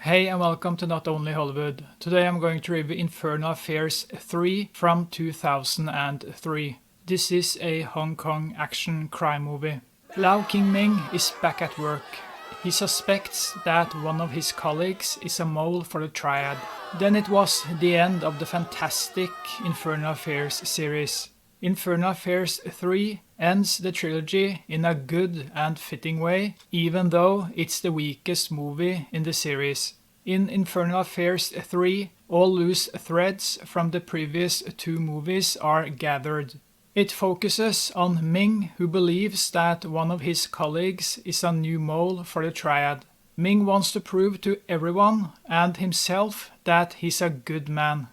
Hey and welcome to Not Only Hollywood. Today I'm going to review Infernal Affairs 3 from 2003. This is a Hong Kong action crime movie. Lau Qingming is back at work. He suspects that one of his colleagues is a mole for the Triad. Then it was the end of the fantastic Infernal Affairs series. Infernal Affairs 3 ends the trilogy in a good and fitting way, even though it's the weakest movie in the series. In Infernal Affairs 3, all loose threads from the previous two movies are gathered. It focuses on Ming, who believes that one of his colleagues is a new mole for the Triad. Ming wants to prove to everyone and himself that he's a good man.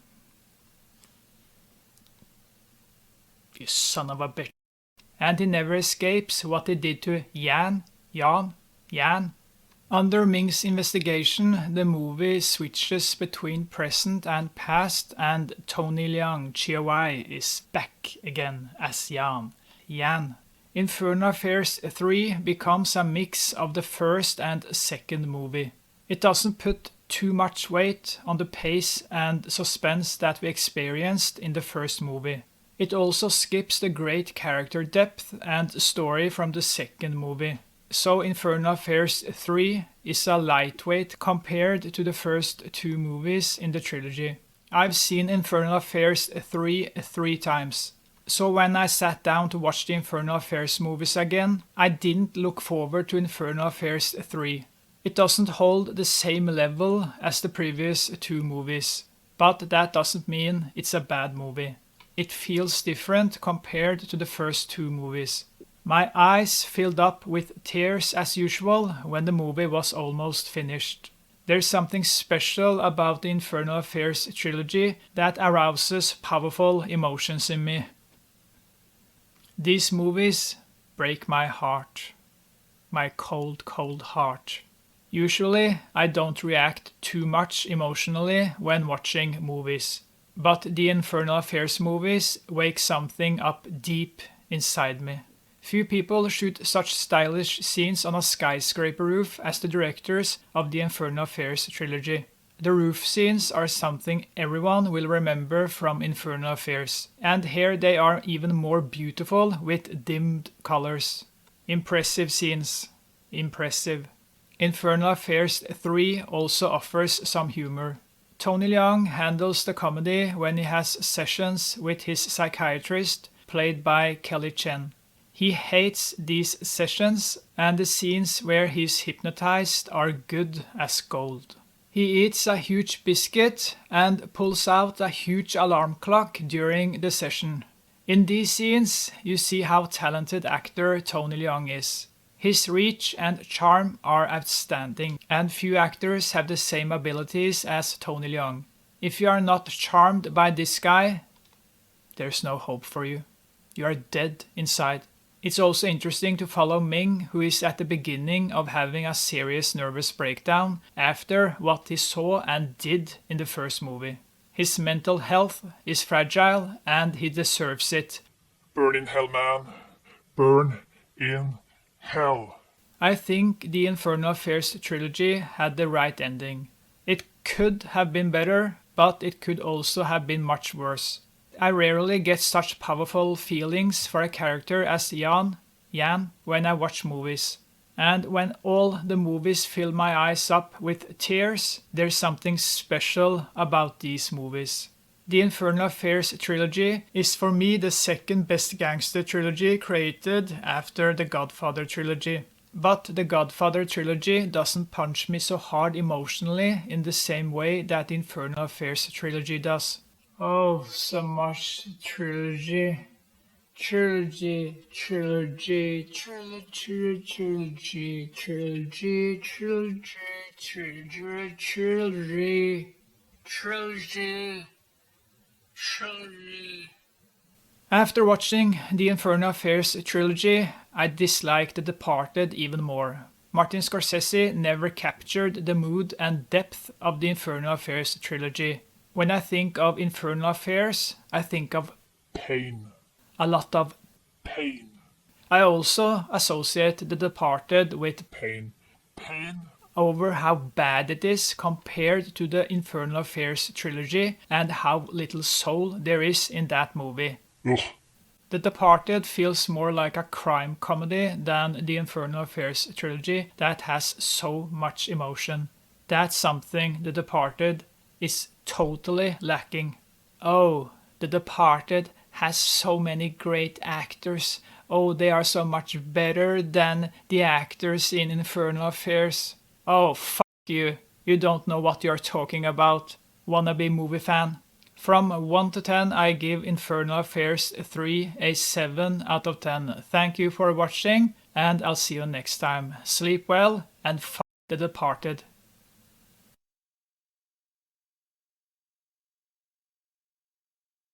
You son of a bitch. And he never escapes what he did to Yan. Under Ming's investigation, the movie switches between present and past, and Tony Leung Chiu-Wai is back again as Yan. Infernal Affairs 3 becomes a mix of the first and second movie. It doesn't put too much weight on the pace and suspense that we experienced in the first movie. It also skips the great character depth and story from the second movie. So Infernal Affairs 3 is a lightweight compared to the first two movies in the trilogy. I've seen Infernal Affairs 3 three times. So when I sat down to watch the Infernal Affairs movies again, I didn't look forward to Infernal Affairs 3. It doesn't hold the same level as the previous two movies, but that doesn't mean it's a bad movie. It feels different compared to the first two movies. My eyes filled up with tears as usual when the movie was almost finished. There's something special about the Infernal Affairs trilogy that arouses powerful emotions in me. These movies break my heart. My cold, cold heart. Usually I don't react too much emotionally when watching movies. But the Infernal Affairs movies wake something up deep inside me. Few people shoot such stylish scenes on a skyscraper roof as the directors of the Infernal Affairs trilogy. The roof scenes are something everyone will remember from Infernal Affairs, and here they are even more beautiful with dimmed colors. Impressive scenes. Impressive. Infernal Affairs 3 also offers some humor. Tony Leung handles the comedy when he has sessions with his psychiatrist, played by Kelly Chen. He hates these sessions, and the scenes where he's hypnotized are good as gold. He eats a huge biscuit and pulls out a huge alarm clock during the session. In these scenes, you see how talented actor Tony Leung is. His reach and charm are outstanding, and few actors have the same abilities as Tony Leung. If you are not charmed by this guy, there's no hope for you. You are dead inside. It's also interesting to follow Ming, who is at the beginning of having a serious nervous breakdown after what he saw and did in the first movie. His mental health is fragile, and he deserves it. Burn in hell, man. Burn in hell. I think the Infernal Affairs trilogy had the right ending. It could have been better, but it could also have been much worse. I rarely get such powerful feelings for a character as Yan, when I watch movies. And when all the movies fill my eyes up with tears, there's something special about these movies. The Infernal Affairs trilogy is for me the second best gangster trilogy created after the Godfather trilogy. But the Godfather trilogy doesn't punch me so hard emotionally in the same way that the Infernal Affairs trilogy does. Oh, so much trilogy. Trilogy. After watching the Infernal Affairs trilogy, I dislike The Departed even more. Martin Scorsese never captured the mood and depth of the Infernal Affairs trilogy. When I think of Infernal Affairs, I think of Pain. a lot of Pain. I also associate The Departed with Pain. Pain. over how bad it is compared to the Infernal Affairs trilogy and how little soul there is in that movie. Ugh. The Departed feels more like a crime comedy than the Infernal Affairs trilogy that has so much emotion. That's something The Departed is totally lacking. Oh, The Departed has so many great actors. Oh, they are so much better than the actors in Infernal Affairs. Oh, fuck you. You don't know what you're talking about. Wannabe movie fan. From 1 to 10, I give Infernal Affairs 3 a 7 out of 10. Thank you for watching, and I'll see you next time. Sleep well, and fuck The Departed.